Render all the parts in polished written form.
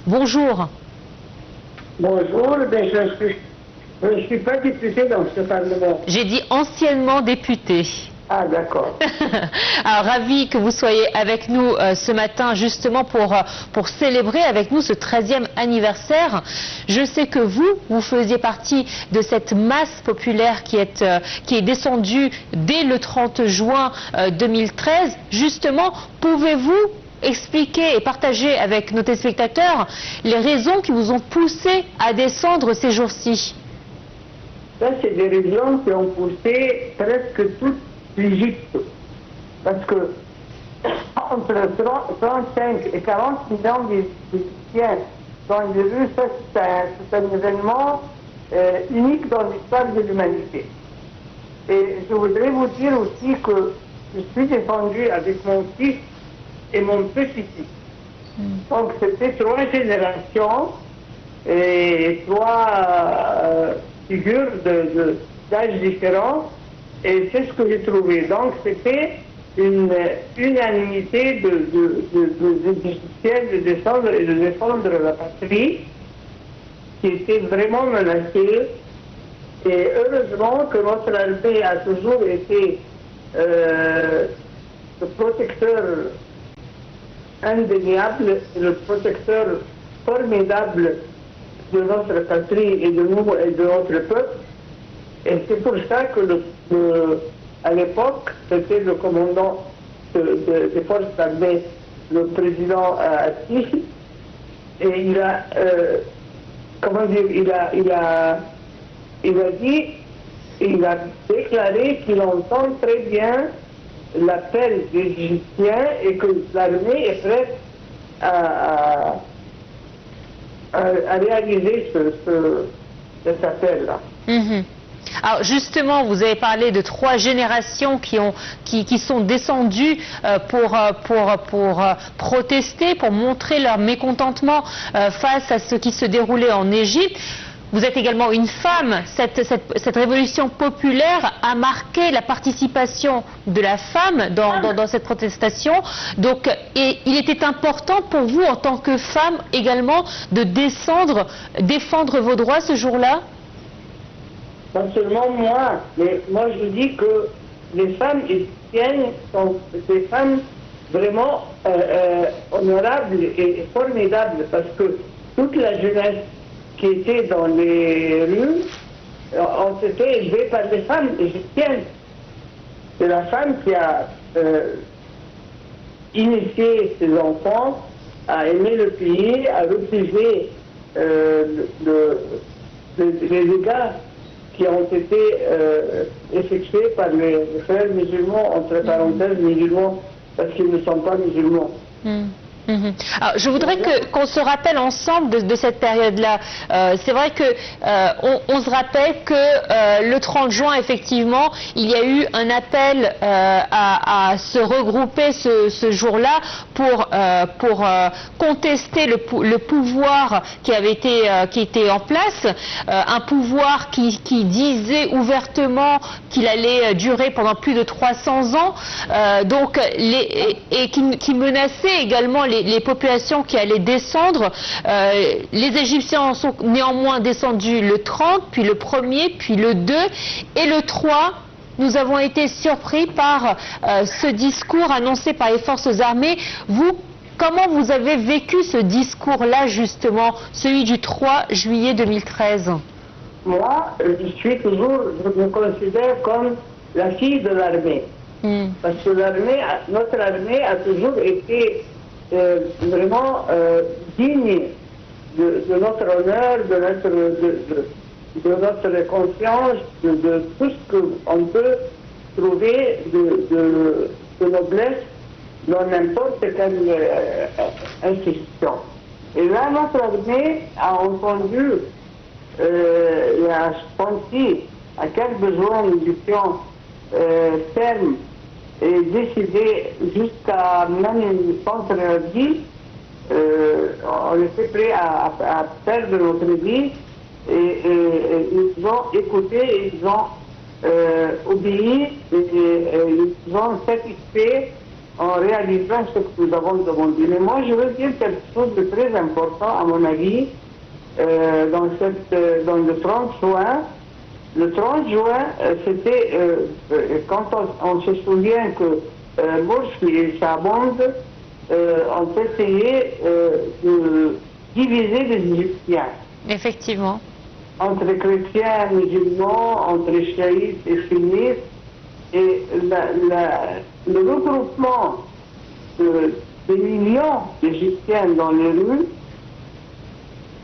Bonjour. Bonjour, ben je ne suis pas député dans ce Parlement. J'ai dit anciennement député. Ah, d'accord. Alors, ravi que vous soyez avec nous ce matin, justement pour célébrer avec nous ce 13e anniversaire. Je sais que vous faisiez partie de cette masse populaire qui est descendue dès le 30 juin 2013. Justement, pouvez-vous expliquer et partager avec nos téléspectateurs les raisons qui vous ont poussé à descendre ces jours-ci? Ça, c'est des raisons qui ont poussé presque toute l'Égypte. Parce que entre 35 et 40 millions d'Égyptiens dans les rues, ça, c'est un événement unique dans l'histoire de l'humanité. Et je voudrais vous dire aussi que je suis descendu avec mon fils et mon petit-fils. Donc c'était 3 générations et 3 figures d'âge différents, et c'est ce que j'ai trouvé. Donc c'était une unanimité d'Égyptiens de descendre et de défendre la patrie qui était vraiment menacée. Et heureusement que notre armée a toujours été le protecteur indéniable, le protecteur formidable de notre patrie et de nous et de notre peuple. Et c'est pour ça que à l'époque, c'était le commandant des forces armées, le président Assis, et il a, il a déclaré qu'il entend très bien l'appel des Égyptiens et que l'armée est prête à réaliser cet appel-là. Alors justement, vous avez parlé de 3 générations qui sont descendues pour protester, pour montrer leur mécontentement face à ce qui se déroulait en Égypte. Vous êtes également une femme. Cette révolution populaire a marqué la participation de la femme dans cette protestation. Donc, et il était important pour vous, en tant que femme également, de défendre vos droits ce jour-là? Pas seulement moi, mais moi je dis que les femmes égyptiennes sont des femmes vraiment honorables et formidables, parce que toute la jeunesse qui était dans les rues ont été élevées par les femmes égyptiennes. C'est la femme qui a initié ses enfants à aimer le pays, à refuser les dégâts qui ont été effectués par les frères musulmans, entre parenthèses musulmans, parce qu'ils ne sont pas musulmans. Alors, je voudrais qu'on se rappelle ensemble de cette période-là. C'est vrai que on se rappelle que le 30 juin, effectivement, il y a eu un appel à se regrouper ce jour-là pour contester le pouvoir qui était en place, un pouvoir qui disait ouvertement qu'il allait durer pendant plus de 300 ans, et qui menaçait également les populations qui allaient descendre. Les Égyptiens en sont néanmoins descendus le 30, puis le 1er, puis le 2, et le 3, nous avons été surpris par ce discours annoncé par les forces armées. Vous, comment vous avez vécu ce discours-là, justement, celui du 3 juillet 2013? Moi, je me considère comme la fille de l'armée. Parce que notre armée a toujours été vraiment digne de notre honneur, de notre conscience, de tout ce qu'on peut trouver de noblesse dans n'importe quelle institution. Et là, notre armée a entendu et a senti à quel besoin nous étions fermes et décidé jusqu'à même contre la vie, on était prêt à perdre notre vie, et ils ont écouté, ils ont obéi, et ils ont satisfait en réalisant ce que nous avons demandé. Mais moi, je veux dire quelque chose de très important, à mon avis, dans le 30 juin. Le 30 juin, c'était quand on se souvient que Morsi et sa bande ont essayé de diviser les Égyptiens. Effectivement. Entre chrétiens, musulmans, entre chiites et sunnites. Et le regroupement des millions d'Égyptiens dans les rues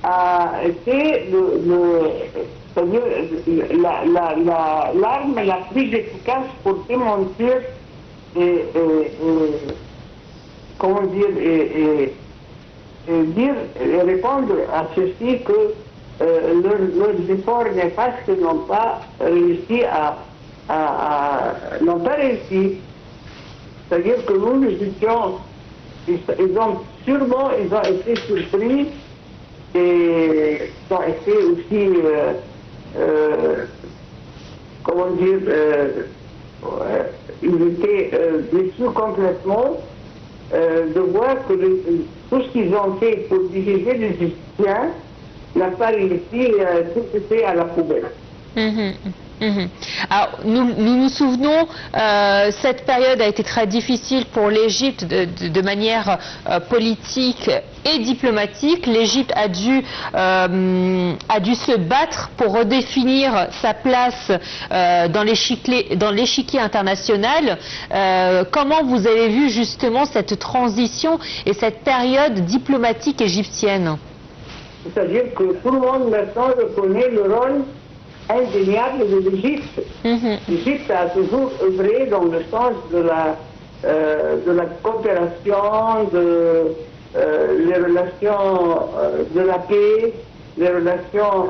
a été l'arme la plus efficace pour démentir et comment dire, et répondre à ceci que leurs efforts néfastes n'ont pas réussi n'ont pas réussi. C'est-à-dire que nous étions, ils ont été surpris et ils ont été aussi, comment dire, ils étaient déçus complètement de voir que tout ce qu'ils ont fait pour diviser les Égyptiens n'a pas réussi, tout était à la poubelle. Alors, nous nous souvenons, cette période a été très difficile pour l'Égypte de manière politique et diplomatique. L'Égypte a dû se battre pour redéfinir sa place dans l'échiquier international. Comment vous avez vu justement cette transition et cette période diplomatique égyptienne? C'est-à-dire que tout le monde maintenant reconnaît le rôle indéniable de l'Égypte. L'Égypte a toujours œuvré dans le sens de la coopération, les relations de la paix, les relations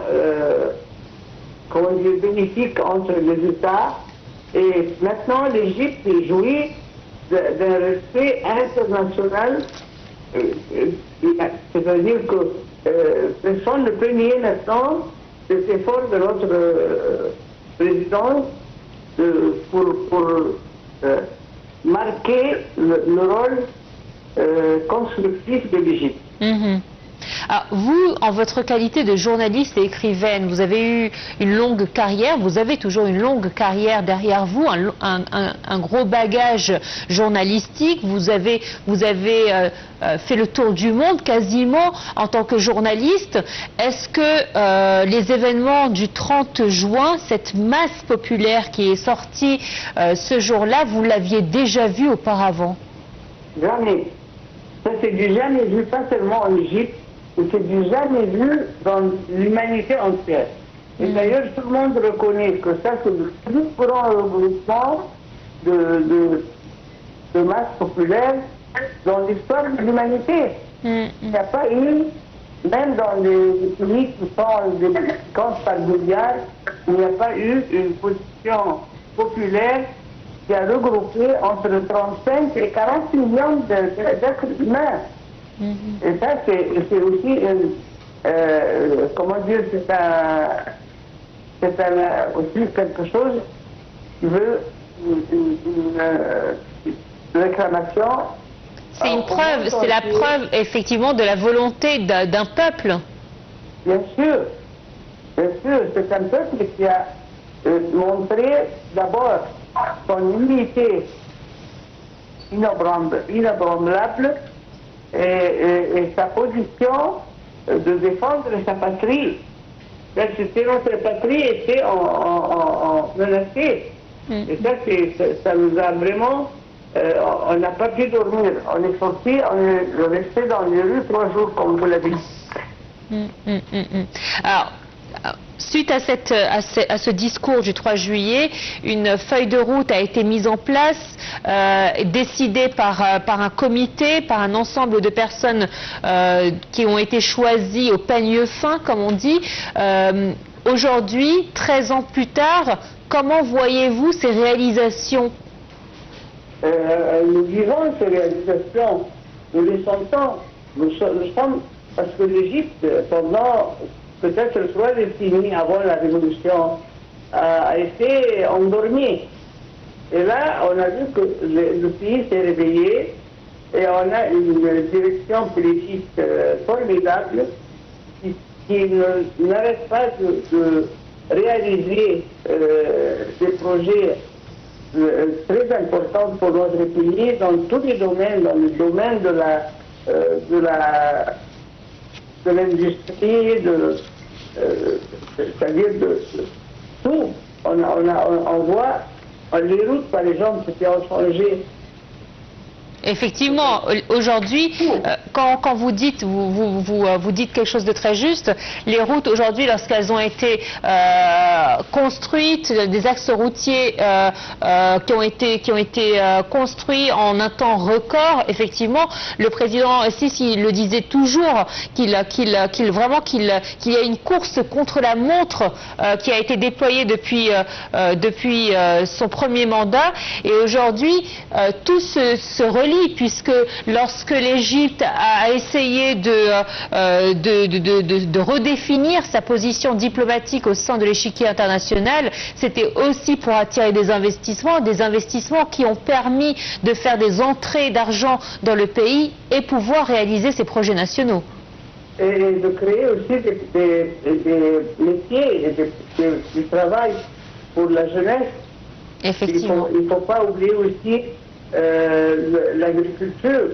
comment dire, bénéfiques entre les États. Et maintenant, l'Égypte jouit d'un respect international. C'est-à-dire que personne ne peut nier maintenant cet effort de notre président pour marquer le rôle constructif de l'Égypte. Alors, vous, en votre qualité de journaliste et écrivaine, vous avez eu une longue carrière, vous avez toujours une longue carrière derrière vous, un gros bagage journalistique, vous avez fait le tour du monde quasiment en tant que journaliste. Est-ce que les événements du 30 juin, cette masse populaire qui est sortie ce jour-là, vous l'aviez déjà vu auparavant? Jamais. Ça, c'est du jamais vu, pas seulement en Égypte, mais c'est du jamais vu dans l'humanité entière. Et d'ailleurs, tout le monde reconnaît que ça, c'est le plus grand regroupement de masse populaire dans l'histoire de l'humanité. Il n'y a pas eu, même dans les pays qui sont des comptes par milliards, il n'y a pas eu une position populaire qui a regroupé entre 35 et 40 millions d'êtres humains. Et ça, c'est aussi, comment dire, c'est aussi quelque chose qui veut une réclamation. C'est une preuve, c'est la preuve effectivement de la volonté d'un peuple. Bien sûr, c'est un peuple qui a montré d'abord son unité inébranlable et sa position de défendre sa patrie. C'était notre patrie était menacée. Et ça nous a vraiment... on n'a pas pu dormir. On est sorti, on est resté dans les rues 3 jours, comme vous l'avez dit. Alors, suite à ce discours du 3 juillet, une feuille de route a été mise en place, décidée par un comité, par un ensemble de personnes qui ont été choisies au peigne fin, comme on dit. Aujourd'hui, 13 ans plus tard, comment voyez-vous ces réalisations? Nous vivons ces réalisations, nous les sentons. Nous sommes, parce que l'Égypte, pendant peut-être 3 décennies avant la Révolution, a été endormie. Et là, on a vu que le pays s'est réveillé et on a une direction politique formidable qui n'arrête pas de réaliser des projets très importants pour notre pays dans tous les domaines, dans le domaine de l'industrie, c'est-à-dire de tout. On voit les routes, par exemple, qui ont changé. Effectivement, aujourd'hui, quand vous dites, vous dites quelque chose de très juste, les routes aujourd'hui, lorsqu'elles ont été construites, des axes routiers qui ont été construits en un temps record, effectivement, le président Sisi le disait toujours qu'il y a une course contre la montre qui a été déployée depuis son premier mandat, et aujourd'hui tout se relie, puisque lorsque l'Égypte a essayé de redéfinir sa position diplomatique au sein de l'échiquier international, c'était aussi pour attirer des investissements qui ont permis de faire des entrées d'argent dans le pays et pouvoir réaliser ses projets nationaux. Et de créer aussi des métiers et du travail pour la jeunesse. Effectivement. Il ne faut pas oublier aussi l'agriculture.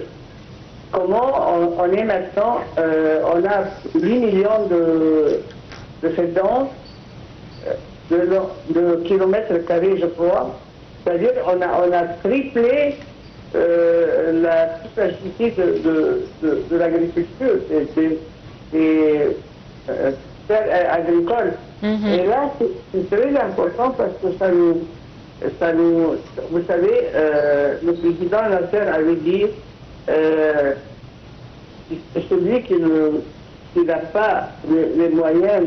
Comment on est maintenant, on a 8 millions de fédans, de kilomètres carrés, je crois. C'est-à-dire on a triplé la superficie de l'agriculture, des terres agricoles. Et là, c'est très important parce que vous savez, le président Nasser avait dit celui qui n'a pas les moyens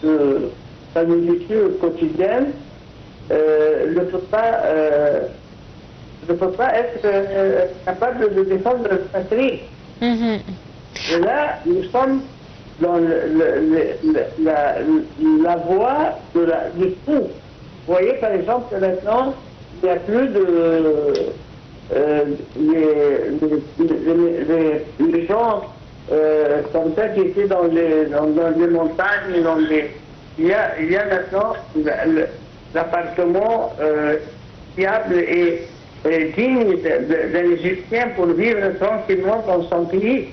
de sa nourriture quotidienne ne peut pas être capable de défendre la patrie. Et là, nous sommes dans la voie du tout. Vous voyez, par exemple, que maintenant, il n'y a plus les gens comme ça qui étaient dans les montagnes, il y a maintenant l'appartement fiable et digne d'un Égyptien pour vivre tranquillement dans son pays.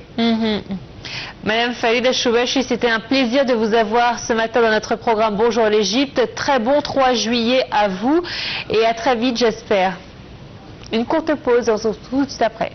Madame Farida Choubachi, c'était un plaisir de vous avoir ce matin dans notre programme Bonjour l'Égypte. Très bon 3 juillet à vous et à très vite, j'espère. Une courte pause, on se retrouve tout de suite après.